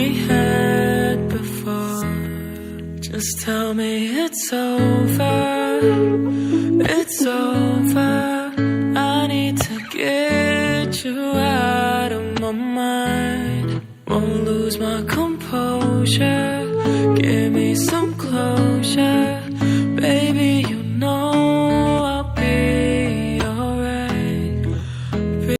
we had before. Just tell me it's over, it's over. I need to get you out of my mind. Won't lose my composure, give me some closure.